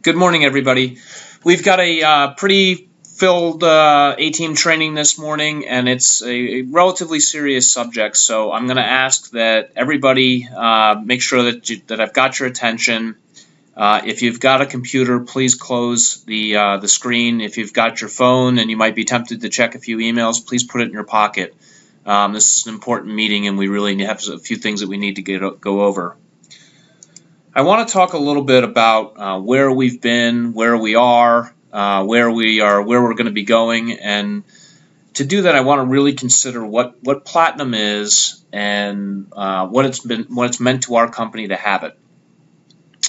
Good morning, everybody. We've got a pretty filled A-team training this morning, and it's a relatively serious subject. So I'm going to ask that everybody make sure that I've got your attention. If you've got a computer, please close the screen. If you've got your phone and you might be tempted to check a few emails, please put it in your pocket. This is an important meeting, and we really have a few things that we need to go over. I want to talk a little bit about where we've been, where we are, where we're going to be going, and to do that, I want to really consider what platinum is and what it's meant to our company to have it.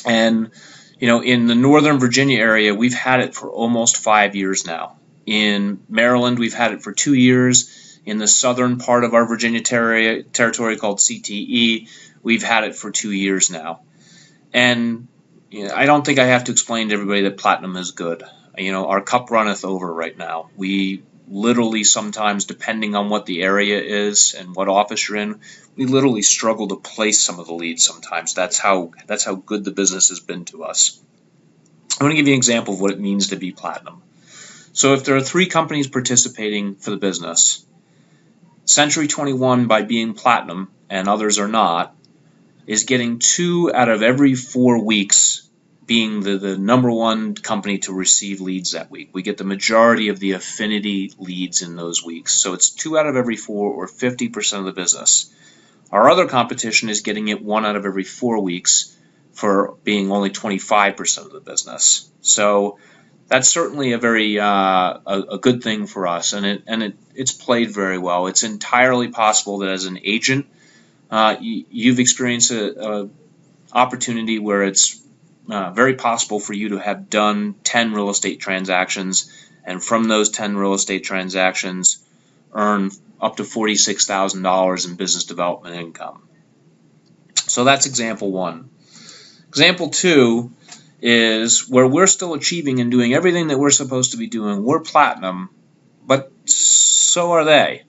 And in the Northern Virginia area, we've had it for almost 5 years now. In Maryland, we've had it for 2 years. In the southern part of our Virginia territory called CTE, we've had it for 2 years now. And I don't think I have to explain to everybody that platinum is good. Our cup runneth over right now. We literally sometimes, depending on what the area is and what office you're in, we literally struggle to place some of the leads sometimes. That's how good the business has been to us. I'm going to give you an example of what it means to be platinum. So if there are 3 companies participating for the business, Century 21, by being platinum, and others are not, is getting 2 out of every 4 weeks being the number 1 company to receive leads that week. We get the majority of the affinity leads in those weeks. So it's 2 out of every 4, or 50% of the business. Our other competition is getting it 1 out of every 4 weeks for being only 25% of the business. So that's certainly a very a good thing for us, and it's played very well. It's entirely possible that as an agent, you've experienced an opportunity where it's very possible for you to have done 10 real estate transactions, and from those 10 real estate transactions earn up to $46,000 in business development income. So that's example 1. Example 2 is where we're still achieving and doing everything that we're supposed to be doing. We're platinum, but so are they.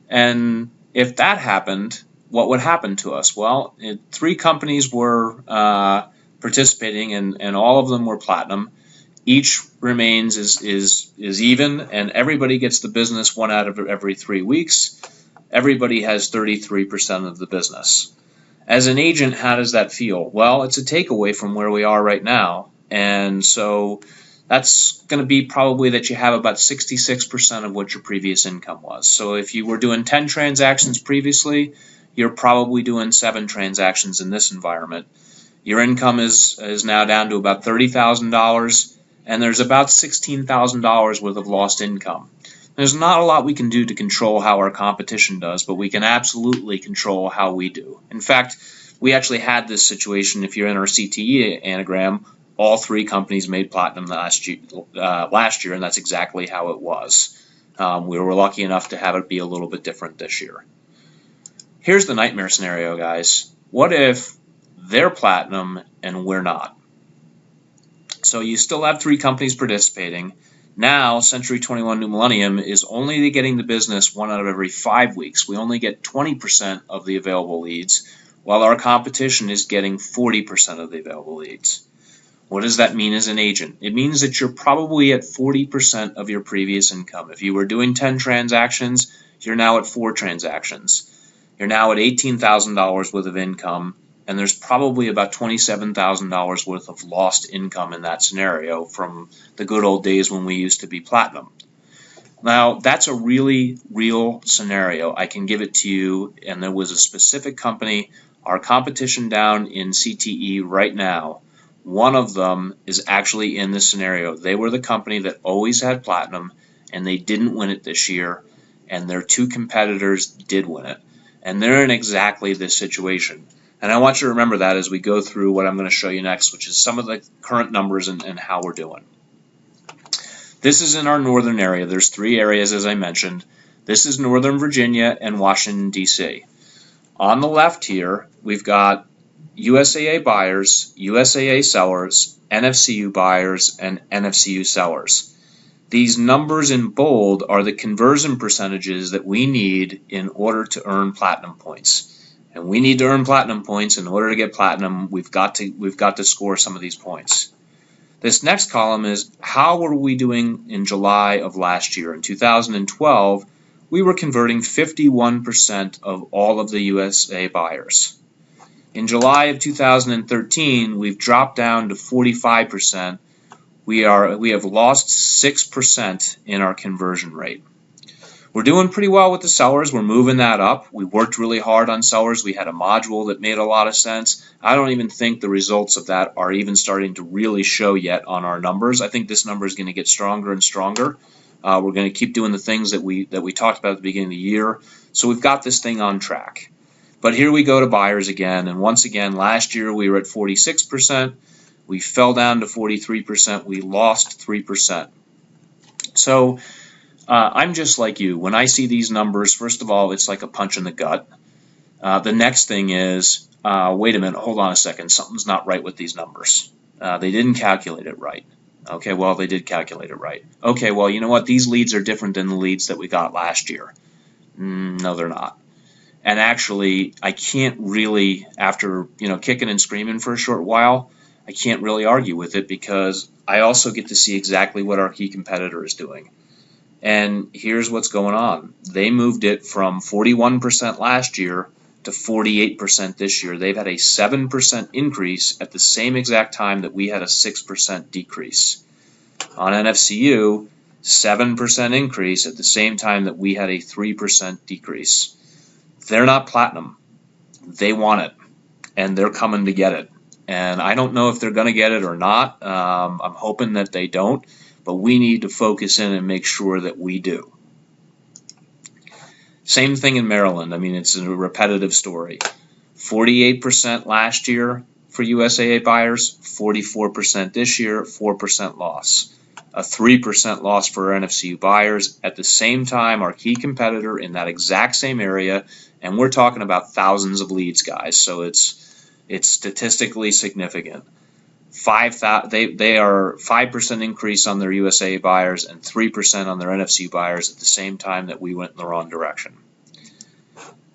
And if that happened, what would happen to us? Well, 3 companies were participating, and all of them were platinum. Each remains is even, and everybody gets the business 1 out of every 3 weeks. Everybody has 33% of the business. As an agent, how does that feel? Well, it's a takeaway from where we are right now, and so that's going to be probably that you have about 66% of what your previous income was. So if you were doing 10 transactions previously, you're probably doing 7 transactions in this environment. Your income is now down to about $30,000, and there's about $16,000 worth of lost income. There's not a lot we can do to control how our competition does, but we can absolutely control how we do. In fact, we actually had this situation. If you're in our CTE anagram, all 3 companies made platinum last year, and that's exactly how it was. We were lucky enough to have it be a little bit different this year. Here's the nightmare scenario, guys. What if they're platinum and we're not? So you still have 3 companies participating. Now, Century 21 New Millennium is only getting the business 1 out of every 5 weeks. We only get 20% of the available leads, while our competition is getting 40% of the available leads. What does that mean as an agent? It means that you're probably at 40% of your previous income. If you were doing 10 transactions, you're now at 4 transactions. You're now at $18,000 worth of income, and there's probably about $27,000 worth of lost income in that scenario from the good old days when we used to be platinum. Now, that's a really real scenario. I can give it to you, and there was a specific company, our competition down in CTE right now, one of them is actually in this scenario. They were the company that always had platinum, and they didn't win it this year, and their 2 competitors did win it. And they're in exactly this situation. And I want you to remember that as we go through what I'm going to show you next, which is some of the current numbers and how we're doing. This is in our northern area. There's 3 areas, as I mentioned. This is Northern Virginia and Washington, D.C. On the left here, we've got USAA buyers, USAA sellers, NFCU buyers, and NFCU sellers. These numbers in bold are the conversion percentages that we need in order to earn platinum points. And we need to earn platinum points. In order to get platinum, we've got to score some of these points. This next column is how were we doing in July of last year. In 2012, we were converting 51% of all of the USA buyers. In July of 2013, we've dropped down to 45%. We have lost 6% in our conversion rate. We're doing pretty well with the sellers. We're moving that up. We worked really hard on sellers. We had a module that made a lot of sense. I don't even think the results of that are even starting to really show yet on our numbers. I think this number is going to get stronger and stronger. We're going to keep doing the things that we talked about at the beginning of the year. So we've got this thing on track. But here we go to buyers again. And once again, last year we were at 46%. We fell down to 43%. We lost 3%. So I'm just like you. When I see these numbers, first of all, it's like a punch in the gut. The next thing is, wait a minute, hold on a second. Something's not right with these numbers. They didn't calculate it right. Okay, well, they did calculate it right. Okay, well, you know what? These leads are different than the leads that we got last year. No, they're not. And actually, I can't really, after kicking and screaming for a short while, I can't really argue with it because I also get to see exactly what our key competitor is doing. And here's what's going on. They moved it from 41% last year to 48% this year. They've had a 7% increase at the same exact time that we had a 6% decrease. On NFCU, 7% increase at the same time that we had a 3% decrease. They're not platinum. They want it, and they're coming to get it. And I don't know if they're going to get it or not. I'm hoping that they don't. But we need to focus in and make sure that we do. Same thing in Maryland. I mean, it's a repetitive story. 48% last year for USAA buyers, 44% this year, 4% loss. A 3% loss for NFCU buyers. At the same time, our key competitor in that exact same area, and we're talking about thousands of leads, guys, so it's statistically significant. They are 5% increase on their USA buyers and 3% on their NFCU buyers at the same time that we went in the wrong direction.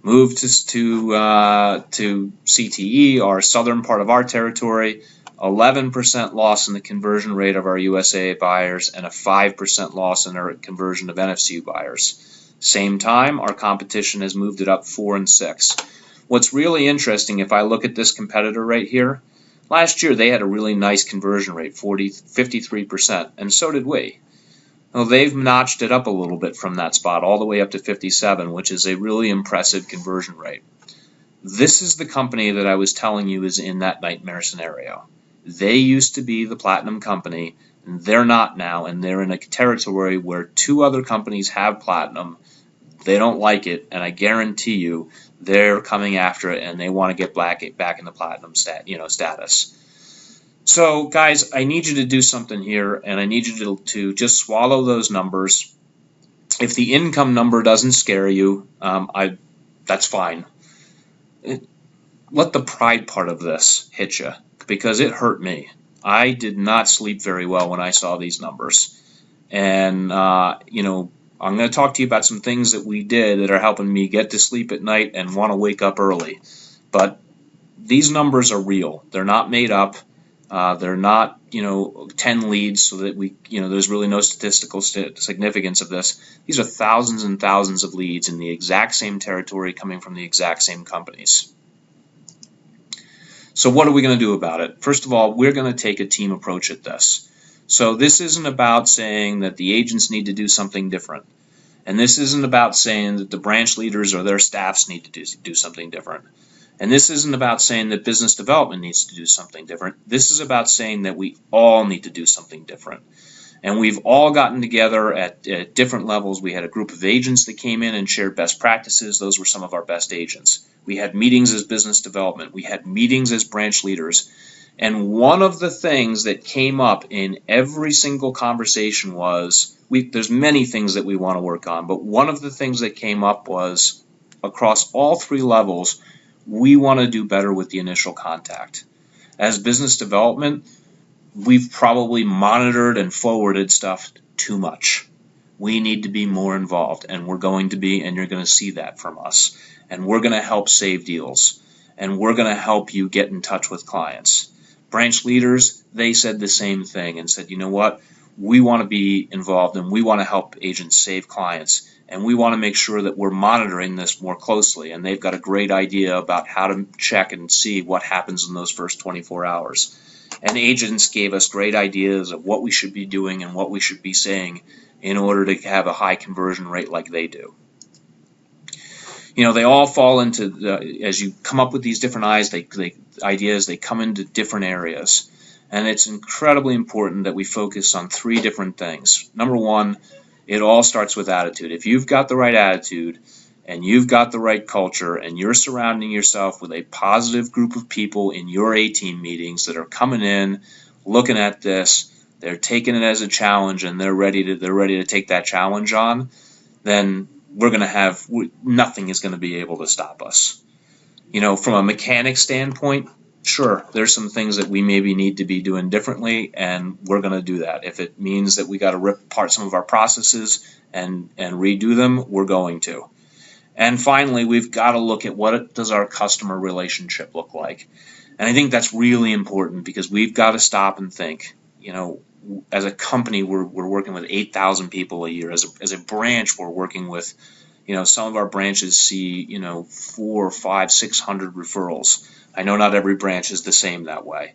Move to CTE, our southern part of our territory, 11% loss in the conversion rate of our USA buyers and a 5% loss in our conversion of NFCU buyers. Same time, our competition has moved it up 4 and 6. What's really interesting, if I look at this competitor right here, last year they had a really nice conversion rate, 53%, and so did we. Well, they've notched it up a little bit from that spot, all the way up to 57, which is a really impressive conversion rate. This is the company that I was telling you is in that nightmare scenario. They used to be the platinum company, and they're not now, and they're in a territory where 2 other companies have platinum. They don't like it, and I guarantee you they're coming after it, and they want to get back in the platinum status. So, guys, I need you to do something here, and I need you to just swallow those numbers. If the income number doesn't scare you, that's fine. Let the pride part of this hit you, because it hurt me. I did not sleep very well when I saw these numbers. And, I'm going to talk to you about some things that we did that are helping me get to sleep at night and want to wake up early. But these numbers are real. They're not made up. They're not, 10 leads so that there's really no statistical significance of this. These are thousands and thousands of leads in the exact same territory coming from the exact same companies. So what are we going to do about it? First of all, we're going to take a team approach at this. So this isn't about saying that the agents need to do something different. And this isn't about saying that the branch leaders or their staffs need to do something different. And this isn't about saying that business development needs to do something different. This is about saying that we all need to do something different. And we've all gotten together at different levels. We had a group of agents that came in and shared best practices. Those were some of our best agents. We had meetings as business development. We had meetings as branch leaders. And one of the things that came up in every single conversation was, there's many things that we want to work on, but one of the things that came up was, across all 3 levels, we want to do better with the initial contact. As business development, we've probably monitored and forwarded stuff too much. We need to be more involved, and we're going to be, and you're going to see that from us. And we're going to help save deals, and we're going to help you get in touch with clients. Branch leaders, they said the same thing and said, you know what, we want to be involved and we want to help agents save clients, and we want to make sure that we're monitoring this more closely. And they've got a great idea about how to check and see what happens in those first 24 hours. And agents gave us great ideas of what we should be doing and what we should be saying in order to have a high conversion rate like they do. You know, they all fall into, as you come up with these different ideas, they come into different areas. And it's incredibly important that we focus on 3 different things. Number 1, it all starts with attitude. If you've got the right attitude and you've got the right culture and you're surrounding yourself with a positive group of people in your A-team meetings that are coming in, looking at this, they're taking it as a challenge and they're ready to take that challenge on, then we're going to have, nothing is going to be able to stop us. You know, from a mechanic standpoint, sure, there's some things that we maybe need to be doing differently, and we're going to do that. If it means that we got to rip apart some of our processes and redo them, we're going to. And finally, we've got to look at what does our customer relationship look like. And I think that's really important, because we've got to stop and think, you know, as a company, we're working with 8,000 people a year. As a branch, we're working with, you know, some of our branches see, you know, 400, 500, 600 referrals. I know not every branch is the same that way.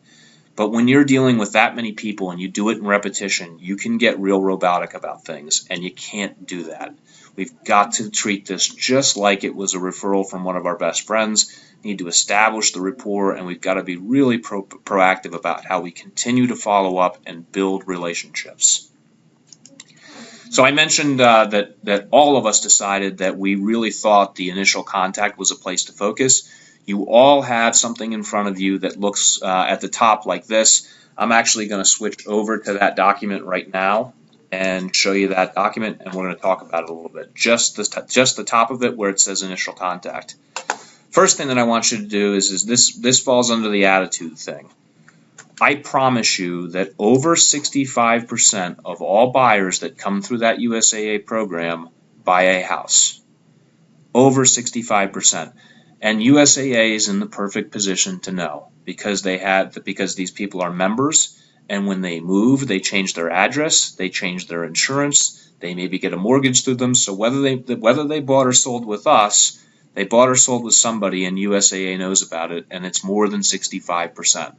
But when you're dealing with that many people and you do it in repetition, you can get real robotic about things, and you can't do that. We've got to treat this just like it was a referral from one of our best friends. Need to establish the rapport, and we've got to be really proactive about how we continue to follow up and build relationships. So I mentioned that all of us decided that we really thought the initial contact was a place to focus. You all have something in front of you that looks at the top like this. I'm actually going to switch over to that document right now and show you that document, and we're going to talk about it a little bit. Just the top of it where it says initial contact. First thing that I want you to do is this falls under the attitude thing. I promise you that over 65% of all buyers that come through that USAA program buy a house. Over 65%. And USAA is in the perfect position to know, because these people are members, and when they move, they change their address, they change their insurance, they maybe get a mortgage through them. So whether they bought or sold with us, they bought or sold with somebody, and USAA knows about it, and it's more than 65%.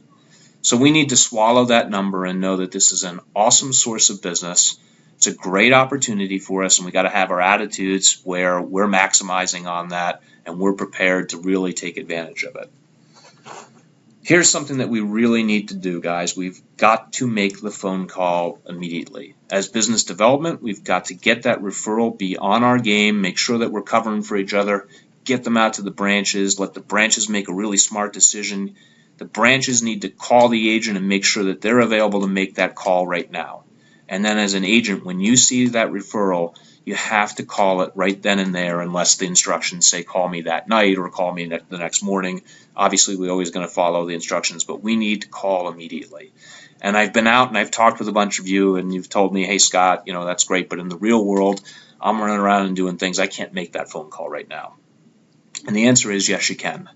So we need to swallow that number and know that this is an awesome source of business. It's a great opportunity for us, and we got to have our attitudes where we're maximizing on that, and we're prepared to really take advantage of it. Here's something that we really need to do, guys. We've got to make the phone call immediately. As business development, we've got to get that referral, be on our game, make sure that we're covering for each other, get them out to the branches, let the branches make a really smart decision. The branches need to call the agent and make sure that they're available to make that call right now. And then as an agent, when you see that referral, you have to call it right then and there, unless the instructions say call me that night or call me the next morning. Obviously, we're always going to follow the instructions, but we need to call immediately. And I've been out and I've talked with a bunch of you, and you've told me, hey, Scott, you know, that's great, but in the real world, I'm running around and doing things. I can't make that phone call right now. And the answer is yes, you can.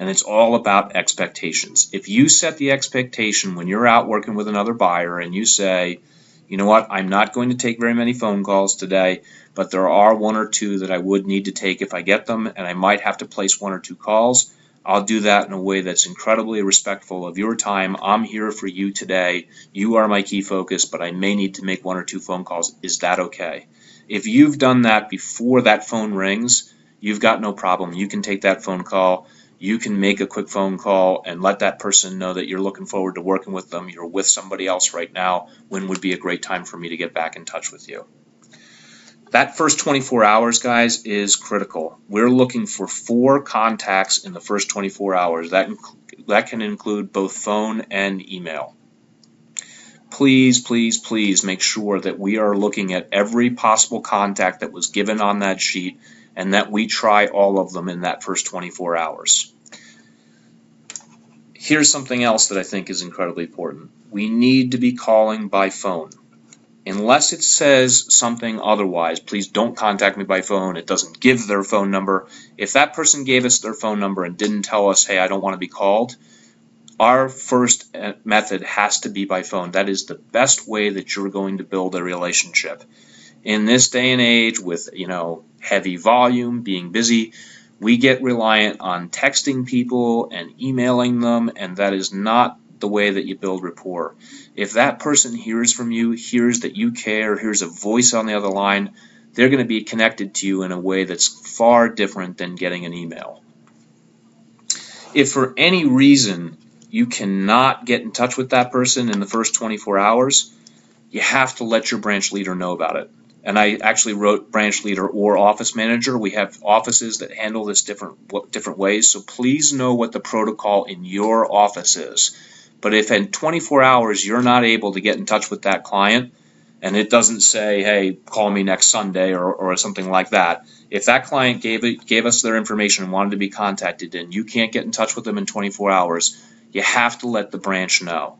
And it's all about expectations. If you set the expectation when you're out working with another buyer and you say, you know what, I'm not going to take very many phone calls today, but there are 1 or 2 that I would need to take if I get them, and I might have to place 1 or 2 calls. I'll do that in a way that's incredibly respectful of your time. I'm here for you today. You are my key focus, but I may need to make 1 or 2 phone calls. Is that okay? If you've done that before that phone rings, you've got no problem. You can take that phone call. You can make a quick phone call and let that person know that you're looking forward to working with them. You're with somebody else right now. When would be a great time for me to get back in touch with you? That first 24 hours, guys, is critical. We're looking for 4 contacts in the first 24 hours. That can include both phone and email. Please, please, please make sure that we are looking at every possible contact that was given on that sheet, and that we try all of them in that first 24 hours. Here's something else that I think is incredibly important. We need to be calling by phone. Unless it says something otherwise, please don't contact me by phone. It doesn't give their phone number. If that person gave us their phone number and didn't tell us, hey, I don't want to be called, our first method has to be by phone. That is the best way that you're going to build a relationship. In this day and age with, heavy volume, being busy, we get reliant on texting people and emailing them, and that is not the way that you build rapport. If that person hears from you, hears that you care, hears a voice on the other line, they're going to be connected to you in a way that's far different than getting an email. If for any reason you cannot get in touch with that person in the first 24 hours, you have to let your branch leader know about it. And I actually wrote branch leader or office manager. We have offices that handle this different ways, so please know what the protocol in your office is. But if in 24 hours you're not able to get in touch with that client, and it doesn't say, hey, call me next Sunday or something like that, if that client gave us their information and wanted to be contacted and you can't get in touch with them in 24 hours, you have to let the branch know.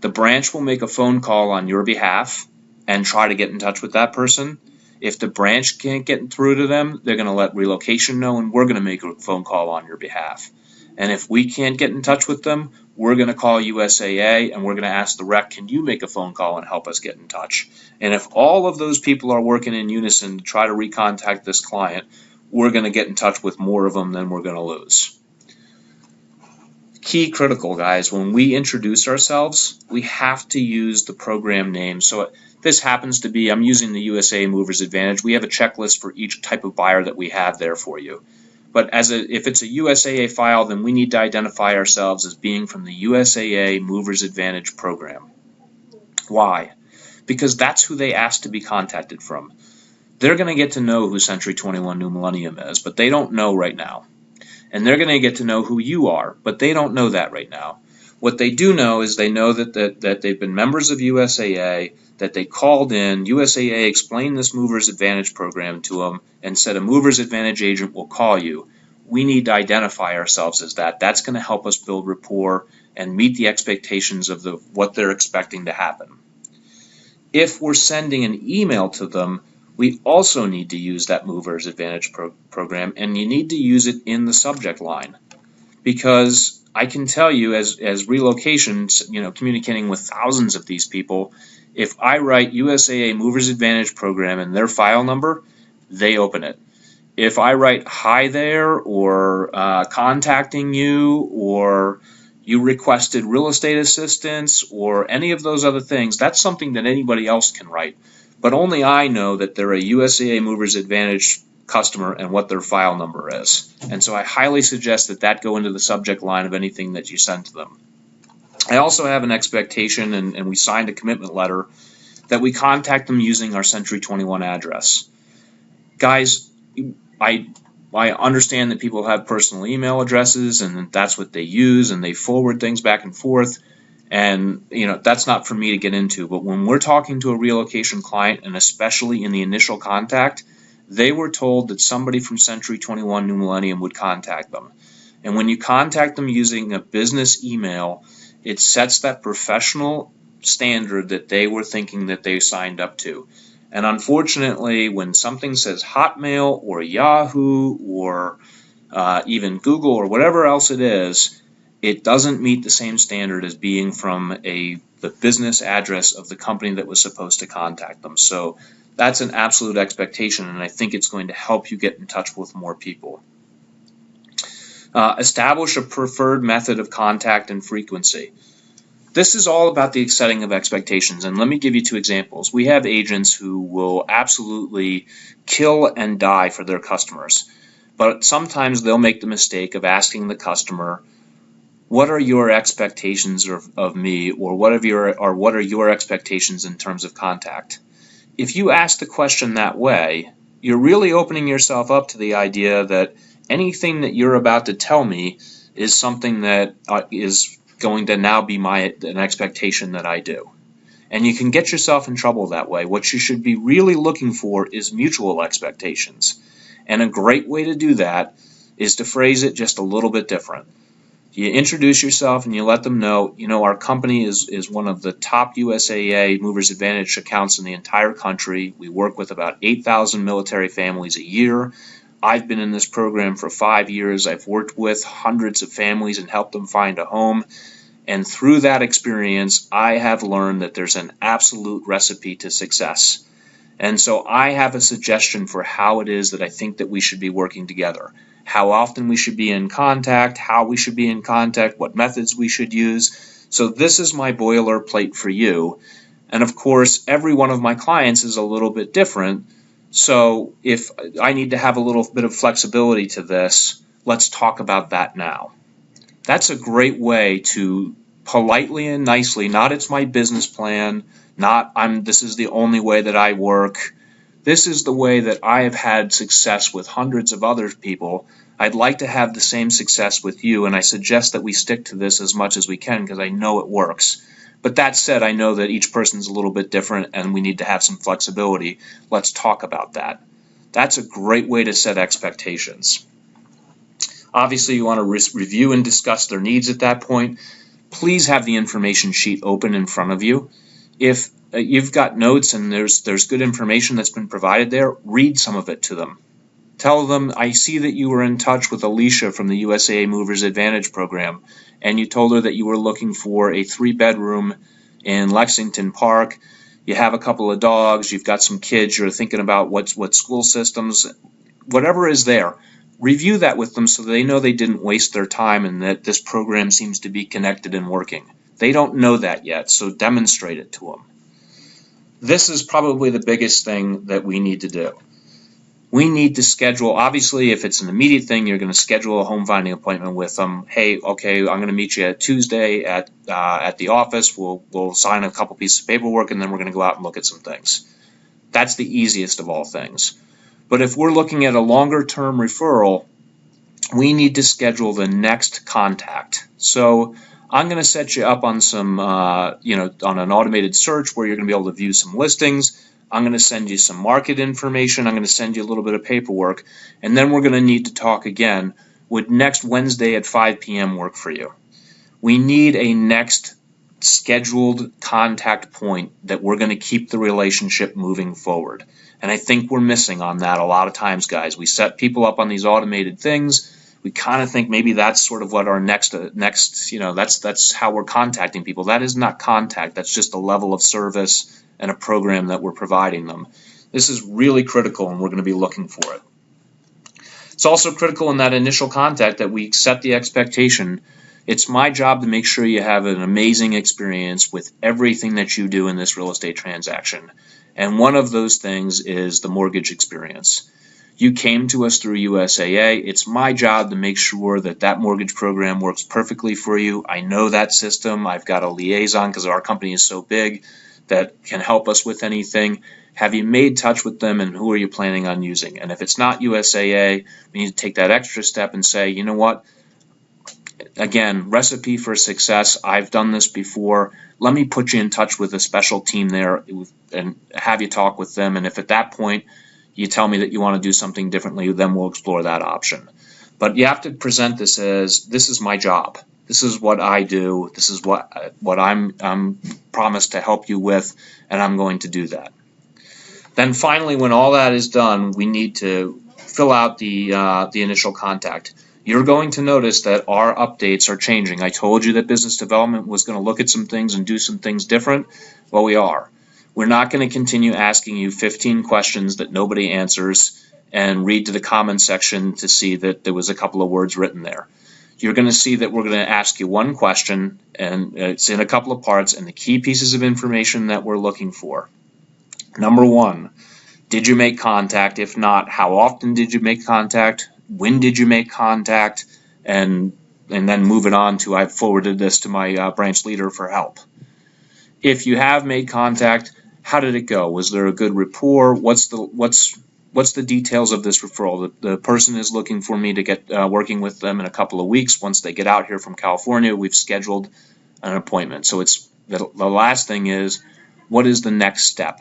The branch will make a phone call on your behalf and try to get in touch with that person. If the branch can't get through to them, they're going to let relocation know, and we're going to make a phone call on your behalf. And if we can't get in touch with them, we're going to call USAA and we're going to ask the rec, can you make a phone call and help us get in touch? And if all of those people are working in unison to try to recontact this client, we're going to get in touch with more of them than we're going to lose. Key critical, guys, when we introduce ourselves, we have to use the program name. So this happens to be, I'm using the USAA Movers Advantage. We have a checklist for each type of buyer that we have there for you. But if it's a USAA file, then we need to identify ourselves as being from the USAA Movers Advantage program. Why? Because that's who they asked to be contacted from. They're going to get to know who Century 21 New Millennium is, but they don't know right now. And they're going to get to know who you are, but they don't know that right now. What they do know is they know that they've been members of USAA, that they called in, USAA explained this Movers Advantage program to them, and said a Movers Advantage agent will call you. We need to identify ourselves as that. That's going to help us build rapport and meet the expectations of what they're expecting to happen. If we're sending an email to them, we also need to use that Movers Advantage program, and you need to use it in the subject line. Because I can tell you, as relocations, communicating with thousands of these people, if I write USAA Movers Advantage program and their file number, they open it. If I write hi there, or contacting you, or you requested real estate assistance, or any of those other things, that's something that anybody else can write. But only I know that they're a USAA Movers Advantage customer and what their file number is. And so I highly suggest that go into the subject line of anything that you send to them. I also have an expectation, and we signed a commitment letter, that we contact them using our Century 21 address. Guys, I understand that people have personal email addresses and that's what they use, and they forward things back and forth. And that's not for me to get into, but when we're talking to a relocation client, and especially in the initial contact, they were told that somebody from Century 21 New Millennium would contact them. And when you contact them using a business email, it sets that professional standard that they were thinking that they signed up to. And unfortunately, when something says Hotmail or Yahoo or even Google or whatever else it is, it doesn't meet the same standard as being from the business address of the company that was supposed to contact them. So that's an absolute expectation, and I think it's going to help you get in touch with more people. Establish a preferred method of contact and frequency. This is all about the setting of expectations, and let me give you two examples. We have agents who will absolutely kill and die for their customers, but sometimes they'll make the mistake of asking the customer, what are your expectations of me, or what are your expectations in terms of contact? If you ask the question that way, you're really opening yourself up to the idea that anything that you're about to tell me is something that is going to now be an expectation that I do. And you can get yourself in trouble that way. What you should be really looking for is mutual expectations. And a great way to do that is to phrase it just a little bit different. You introduce yourself and you let them know, our company is one of the top USAA Movers Advantage accounts in the entire country. We work with about 8,000 military families a year. I've been in this program for 5 years. I've worked with hundreds of families and helped them find a home. And through that experience, I have learned that there's an absolute recipe to success. And so I have a suggestion for how it is that I think that we should be working together. How often we should be in contact, how we should be in contact, what methods we should use. So this is my boilerplate for you. And of course, every one of my clients is a little bit different. So if I need to have a little bit of flexibility to this, let's talk about that now. That's a great way to politely and nicely, not it's my business plan, not this is the only way that I work. This is the way that I have had success with hundreds of other people. I'd like to have the same success with you, and I suggest that we stick to this as much as we can because I know it works. But that said, I know that each person's a little bit different and we need to have some flexibility. Let's talk about that. That's a great way to set expectations. Obviously, you want to review and discuss their needs at that point. Please have the information sheet open in front of you. If you've got notes and there's good information that's been provided there, read some of it to them. Tell them, I see that you were in touch with Alicia from the USAA Movers Advantage program, and you told her that you were looking for a 3-bedroom in Lexington Park. You have a couple of dogs, you've got some kids, you're thinking about what school systems, whatever is there. Review that with them so they know they didn't waste their time and that this program seems to be connected and working. They don't know that yet, so demonstrate it to them. This is probably the biggest thing that we need to do. We need to schedule, obviously, if it's an immediate thing, you're going to schedule a home finding appointment with them. Hey, okay, I'm going to meet you at Tuesday at the office. We'll sign a couple pieces of paperwork, and then we're going to go out and look at some things. That's the easiest of all things. But if we're looking at a longer-term referral, we need to schedule the next contact. So I'm going to set you up on some, on an automated search where you're going to be able to view some listings. I'm going to send you some market information. I'm going to send you a little bit of paperwork. And then we're going to need to talk again. Would next Wednesday at 5 p.m. work for you? We need a next scheduled contact point that we're going to keep the relationship moving forward. And I think we're missing on that a lot of times, guys. We set people up on these automated things. We kind of think maybe that's sort of what our next, that's how we're contacting people. That is not contact. That's just a level of service and a program that we're providing them. This is really critical, and we're going to be looking for it. It's also critical in that initial contact that we set the expectation. It's my job to make sure you have an amazing experience with everything that you do in this real estate transaction. And one of those things is the mortgage experience. You came to us through USAA. It's my job to make sure that that mortgage program works perfectly for you. I know that system. I've got a liaison because our company is so big that can help us with anything. Have you made touch with them, and who are you planning on using? And if it's not USAA, we need to take that extra step and say, you know what? Again, recipe for success. I've done this before. Let me put you in touch with a special team there and have you talk with them. And if at that point you tell me that you want to do something differently, then we'll explore that option. But you have to present this as, this is my job. This is what I do. This is what I'm promised to help you with, and I'm going to do that. Then finally, when all that is done, we need to fill out the initial contact. You're going to notice that our updates are changing. I told you that business development was going to look at some things and do some things different. Well, we are. We're not going to continue asking you 15 questions that nobody answers and read to the comment section to see that there was a couple of words written there. You're going to see that we're going to ask you one question, and it's in a couple of parts, and the key pieces of information that we're looking for. Number one, did you make contact? If not, how often did you make contact? When did you make contact? And then move it on to, I've forwarded this to my branch leader for help. If you have made contact, how did it go? Was there a good rapport? What's the details of this referral? The person is looking for me to get working with them in a couple of weeks. Once they get out here from California, we've scheduled an appointment. So it's the last thing is, what is the next step?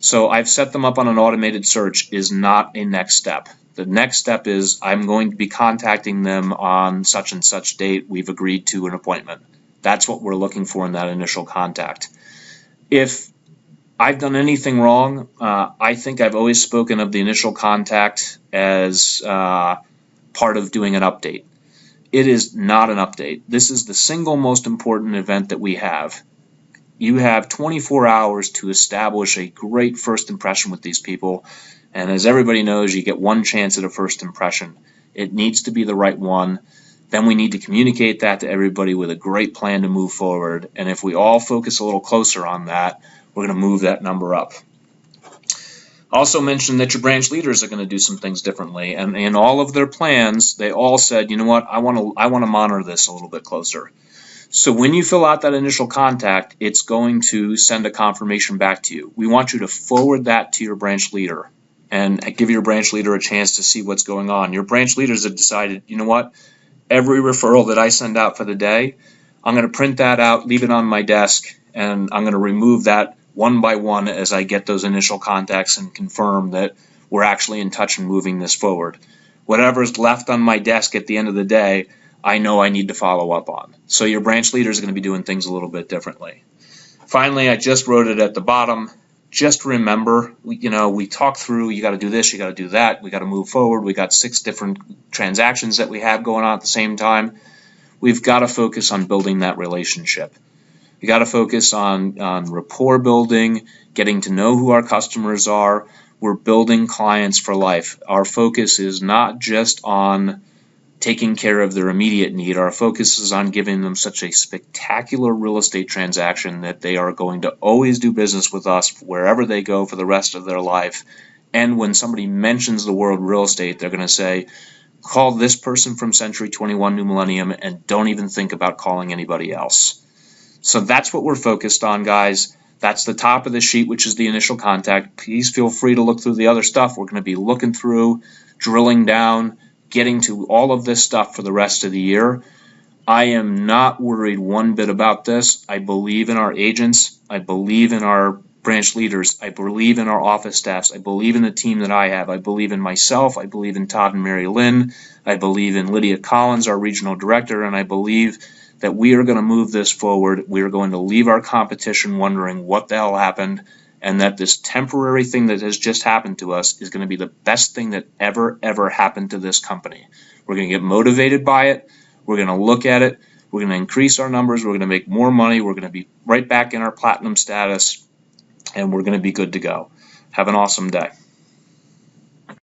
So I've set them up on an automated search is not a next step. The next step is, I'm going to be contacting them on such and such date. We've agreed to an appointment. That's what we're looking for in that initial contact. If I've done anything wrong, I think I've always spoken of the initial contact as part of doing an update. It is not an update. This is the single most important event that we have. You have 24 hours to establish a great first impression with these people. And as everybody knows, you get one chance at a first impression. It needs to be the right one. Then we need to communicate that to everybody with a great plan to move forward. And if we all focus a little closer on that, we're going to move that number up. Also mentioned that your branch leaders are going to do some things differently, and in all of their plans, they all said, you know what, I want to monitor this a little bit closer. So when you fill out that initial contact, it's going to send a confirmation back to you. We want you to forward that to your branch leader and give your branch leader a chance to see what's going on. Your branch leaders have decided, you know what, every referral that I send out for the day, I'm going to print that out, leave it on my desk, and I'm going to remove that one by one as I get those initial contacts and confirm that we're actually in touch and moving this forward. Whatever's left on my desk at the end of the day, I know I need to follow up on. So your branch leaders are going to be doing things a little bit differently. Finally, I just wrote it at the bottom. Just remember, we talked through, you got to do this, you got to do that, we got to move forward. We got 6 different transactions that we have going on at the same time. We've got to focus on building that relationship. We got to focus on rapport building, getting to know who our customers are. We're building clients for life. Our focus is not just on taking care of their immediate need. Our focus is on giving them such a spectacular real estate transaction that they are going to always do business with us wherever they go for the rest of their life. And when somebody mentions the word real estate, they're going to say, call this person from Century 21 New Millennium and don't even think about calling anybody else. So that's what we're focused on, guys. That's the top of the sheet, which is the initial contact. Please feel free to look through the other stuff. We're going to be looking through, drilling down, getting to all of this stuff for the rest of the year. I am not worried one bit about this. I believe in our agents. I believe in our branch leaders. I believe in our office staffs. I believe in the team that I have. I believe in myself. I believe in Todd and Mary Lynn. I believe in Lydia Collins, our regional director, and I believe that we are going to move this forward. We are going to leave our competition wondering what the hell happened, and that this temporary thing that has just happened to us is going to be the best thing that ever happened to this company. We're going to get motivated by it. We're going to look at it. We're going to increase our numbers. We're going to make more money. We're going to be right back in our platinum status, and we're going to be good to go. Have an awesome day.